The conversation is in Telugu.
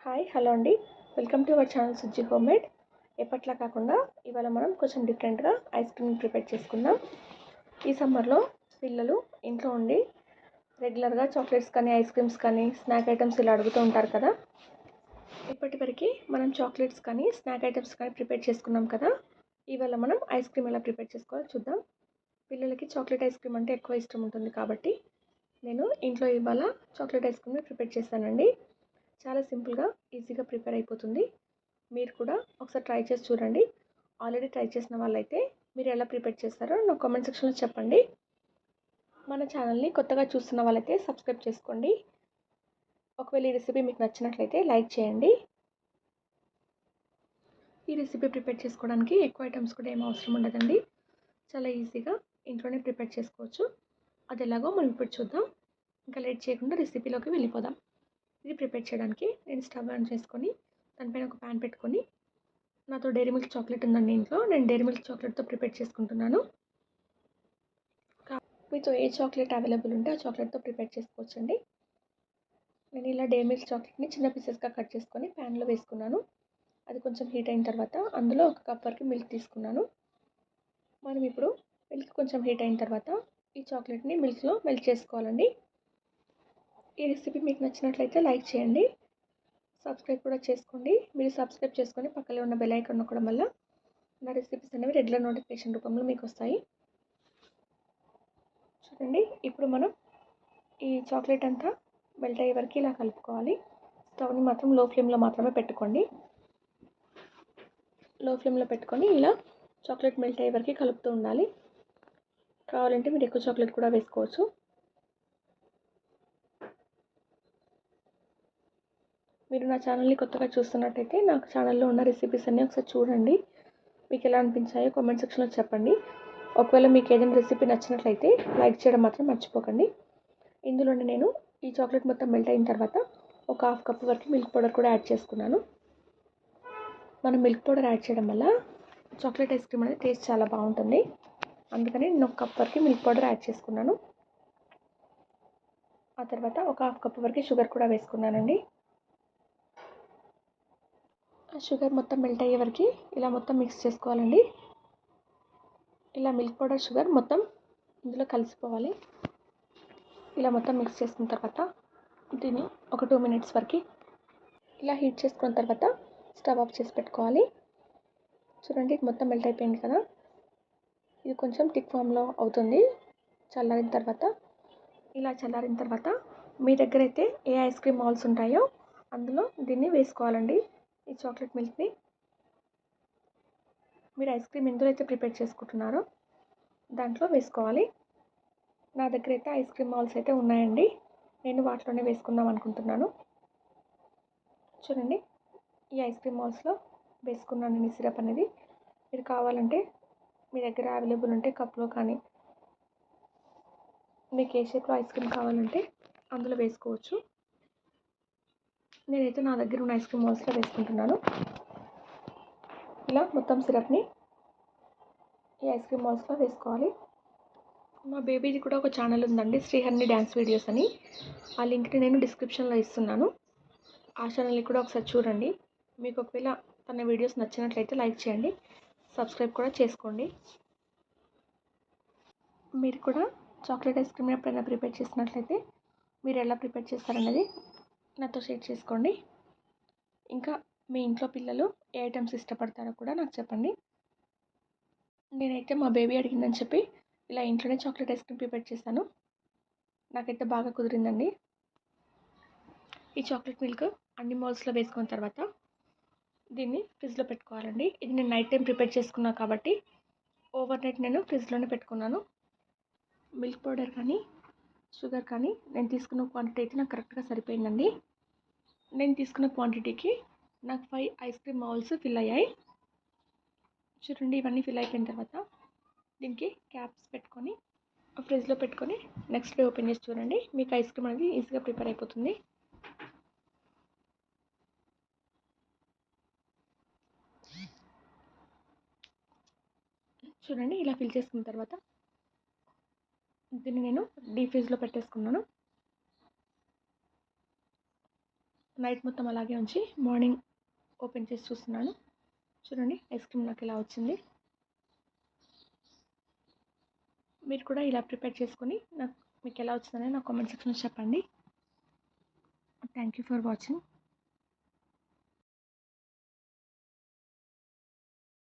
హాయ్ హలో అండి. Welcome to our channel Sujji homemade. ఎప్పట్లా కాకుండా ఇవాళ మనం కొంచెం డిఫరెంట్గా ఐస్ క్రీమ్ ప్రిపేర్ చేసుకుందాం. ఈ సమ్మర్లో పిల్లలు ఇంట్లో ఉండి రెగ్యులర్గా చాక్లెట్స్ కానీ ఐస్ క్రీమ్స్ కానీ స్నాక్ ఐటమ్స్ ఇలా అడుగుతూ ఉంటారు కదా. ఇప్పటివరకు మనం చాక్లెట్స్ కానీ స్నాక్ ఐటమ్స్ కానీ ప్రిపేర్ చేసుకున్నాం కదా. ఇవాళ మనం ఐస్ క్రీమ్ ఎలా ప్రిపేర్ చేసుకోవాలో చూద్దాం. పిల్లలకి చాక్లెట్ ఐస్ క్రీమ్ అంటే ఎక్కువ ఇష్టం ఉంటుంది కాబట్టి నేను ఇంట్లో ఇవాళ చాక్లెట్ ఐస్ క్రీమ్ని ప్రిపేర్ చేస్తానండి. చాలా సింపుల్గా ఈజీగా ప్రిపేర్ అయిపోతుంది. మీరు కూడా ఒకసారి ట్రై చేసి చూడండి. ఆల్రెడీ ట్రై చేసిన వాళ్ళైతే మీరు ఎలా ప్రిపేర్ చేస్తారో నా కామెంట్ సెక్షన్లో చెప్పండి. మన ఛానల్ని కొత్తగా చూస్తున్న వాళ్ళైతే సబ్స్క్రైబ్ చేసుకోండి. ఒకవేళ ఈ రెసిపీ మీకు నచ్చినట్లయితే లైక్ చేయండి. ఈ రెసిపీ ప్రిపేర్ చేసుకోవడానికి ఎక్కువ ఐటమ్స్ కూడా ఏం అవసరం ఉండదండి. చాలా ఈజీగా ఇంట్లోనే ప్రిపేర్ చేసుకోవచ్చు. అది ఎలాగో మనం ఇప్పుడు చూద్దాం. ఇంకా లేట్ చేయకుండా రెసిపీలోకి వెళ్ళిపోదాం. ఇది ప్రిపేర్ చేయడానికి నేను స్టవ్ ఆన్ చేసుకొని దానిపైన ఒక ప్యాన్ పెట్టుకొని, నాతో డైరీ మిల్క్ చాక్లెట్ ఉందండి ఇంట్లో, నేను డైరీ మిల్క్ చాక్లెట్తో ప్రిపేర్ చేసుకుంటున్నాను. మీతో ఏ చాక్లెట్ అవైలబుల్ ఉంటే ఆ చాక్లెట్తో ప్రిపేర్ చేసుకోవచ్చండి. నేను ఇలా డైరీ మిల్క్ చాక్లెట్ని చిన్న పీసెస్గా కట్ చేసుకొని ప్యాన్లో వేసుకున్నాను. అది కొంచెం హీట్ అయిన తర్వాత అందులో ఒక కప్ వరకు మిల్క్ తీసుకున్నాను. మనం ఇప్పుడు మిల్క్ కొంచెం హీట్ అయిన తర్వాత ఈ చాక్లెట్ని మిల్క్లో మెల్ట్ చేసుకోవాలండి. ఈ రెసిపీ మీకు నచ్చినట్లయితే లైక్ చేయండి, సబ్స్క్రైబ్ కూడా చేసుకోండి. మీరు సబ్స్క్రైబ్ చేసుకొని పక్కనే ఉన్న బెల్ ఐకాన్ నొక్కడం వల్ల నా రెసిపీస్ అనేవి రెగ్యులర్ నోటిఫికేషన్ రూపంలో మీకు వస్తాయి. చూడండి, ఇప్పుడు మనం ఈ చాక్లెట్ అంతా మెల్ట్ అయ్యే వరకు ఇలా కలుపుకోవాలి. స్టవ్ని మాత్రం లో ఫ్లేమ్లో మాత్రమే పెట్టుకోండి. లో ఫ్లేమ్లో పెట్టుకొని ఇలా చాక్లెట్ మెల్ట్ అయ్యే వరకు కలుపుతూ ఉండాలి. కావాలంటే మీరు ఎక్కువ చాక్లెట్ కూడా వేసుకోవచ్చు. మీరు నా ఛానల్ని కొత్తగా చూస్తున్నట్టయితే నా ఛానల్లో ఉన్న రెసిపీస్ అన్నీ ఒకసారి చూడండి. మీకు ఎలా అనిపించాయో కామెంట్ సెక్షన్లో చెప్పండి. ఒకవేళ మీకు ఏదైనా రెసిపీ నచ్చినట్లయితే లైక్ చేయడం మాత్రం మర్చిపోకండి. ఇందులోనే నేను ఈ చాక్లెట్ మొత్తం మెల్ట్ అయిన తర్వాత ఒక హాఫ్ కప్ వరకు మిల్క్ పౌడర్ కూడా యాడ్ చేసుకున్నాను. మనం మిల్క్ పౌడర్ యాడ్ చేయడం వల్ల చాక్లెట్ ఐస్ క్రీమ్ అనేది టేస్ట్ చాలా బాగుంటుంది. అందుకని నేను ఒక కప్ వరకు మిల్క్ పౌడర్ యాడ్ చేసుకున్నాను. ఆ తర్వాత ఒక హాఫ్ కప్ వరకు షుగర్ కూడా వేసుకున్నానండి. షుగర్ మొత్తం మెల్ట్ అయ్యే వరకు ఇలా మొత్తం మిక్స్ చేసుకోవాలండి. ఇలా మిల్క్ పౌడర్ షుగర్ మొత్తం ఇందులో కలిసిపోవాలి. ఇలా మొత్తం మిక్స్ చేసుకున్న తర్వాత దీన్ని ఒక 2 మినిట్స్ వరకు ఇలా హీట్ చేసుకున్న తర్వాత స్టవ్ ఆఫ్ చేసి పెట్టుకోవాలి. చూడండి, మొత్తం మెల్ట్ అయిపోయింది కదా. ఇది కొంచెం థిక్ ఫామ్లో అవుతుంది. చల్లారిన తర్వాత మీ దగ్గర అయితే ఏ ఐస్ క్రీమ్ మాల్స్ ఉంటాయో అందులో దీన్ని వేసుకోవాలండి. ఈ చాక్లెట్ మిల్క్ని మీరు ఐస్ క్రీమ్ ఎందులో అయితే ప్రిపేర్ చేసుకుంటున్నారో దాంట్లో వేసుకోవాలి. నా దగ్గర అయితే ఐస్ క్రీమ్ మాల్స్ అయితే ఉన్నాయండి. నేను వాటిలోనే వేసుకుందాం అనుకుంటున్నాను. చూడండి, ఈ ఐస్ క్రీమ్ మాల్స్లో వేసుకున్నాను నేను సిరప్ అనేది. మీరు కావాలంటే మీ దగ్గర అవైలబుల్ ఉంటే కప్లో కానీ మీకు ఏ షేప్లో ఐస్ క్రీమ్ కావాలంటే అందులో వేసుకోవచ్చు. నేనైతే నా దగ్గర ఉన్న ఐస్ క్రీమ్ మాల్స్లో వేసుకుంటున్నాను. ఇలా మొత్తం సిరప్ని ఈ ఐస్ క్రీమ్ మాల్స్లో వేసుకోవాలి. మా బేబీది కూడా ఒక ఛానల్ ఉందండి, శ్రీహర్ని డ్యాన్స్ వీడియోస్ అని. ఆ లింక్ని నేను డిస్క్రిప్షన్లో ఇస్తున్నాను. ఆ ఛానల్ని కూడా ఒకసారి చూడండి. మీకు ఒకవేళ తన వీడియోస్ నచ్చినట్లయితే లైక్ చేయండి, సబ్స్క్రైబ్ కూడా చేసుకోండి. మీరు కూడా చాక్లెట్ ఐస్ క్రీమ్ ఎప్పుడైనా ప్రిపేర్ చేసినట్లయితే మీరు ఎలా ప్రిపేర్ చేస్తారన్నది నాతో షేర్ చేసుకోండి. ఇంకా మీ ఇంట్లో పిల్లలు ఏ ఐటమ్స్ ఇష్టపడతారో కూడా నాకు చెప్పండి. నేనైతే మా బేబీ అడిగిందని చెప్పి ఇలా ఇంట్లోనే చాక్లెట్ ఐస్ క్రీమ్ ప్రిపేర్ చేశాను. నాకైతే బాగా కుదిరిందండి. ఈ చాక్లెట్ మిల్క్ అన్ని మాల్స్లో వేసుకున్న తర్వాత దీన్ని ఫ్రిడ్జ్లో పెట్టుకోవాలండి. ఇది నేను నైట్ టైం ప్రిపేర్ చేసుకున్నాను కాబట్టి ఓవర్ నైట్ నేను ఫ్రిడ్జ్లోనే పెట్టుకున్నాను. మిల్క్ పౌడర్ కానీ షుగర్ కానీ నేను తీసుకున్న క్వాంటిటీ అయితే నాకు కరెక్ట్గా సరిపోయిందండి. నేను తీసుకున్న క్వాంటిటీకి నాకు 5 ఐస్ క్రీమ్ మౌల్స్ ఫిల్ అయ్యాయి. చూడండి, ఇవన్నీ ఫిల్ అయిపోయిన తర్వాత దీనికి క్యాప్స్ పెట్టుకొని ఫ్రిడ్జ్లో పెట్టుకొని నెక్స్ట్ డే ఓపెన్ చేసి చూడండి, మీకు ఐస్ క్రీమ్ అనేది ఈజీగా ప్రిపేర్ అయిపోతుంది. చూడండి, ఇలా ఫిల్ చేసుకున్న తర్వాత దీన్ని నేను డీప్ ఫ్రీజ్లో పెట్టేసుకున్నాను. నైట్ మొత్తం అలాగే ఉంచి మార్నింగ్ ఓపెన్ చేసి చూస్తున్నాను. చూడండి ఐస్ క్రీమ్ నాకు ఇలా వచ్చింది. మీరు కూడా ఇలా ప్రిపేర్ చేసుకొని మీకు ఎలా వచ్చిందని నా కామెంట్ సెక్షన్లో చెప్పండి. Thank you for watching.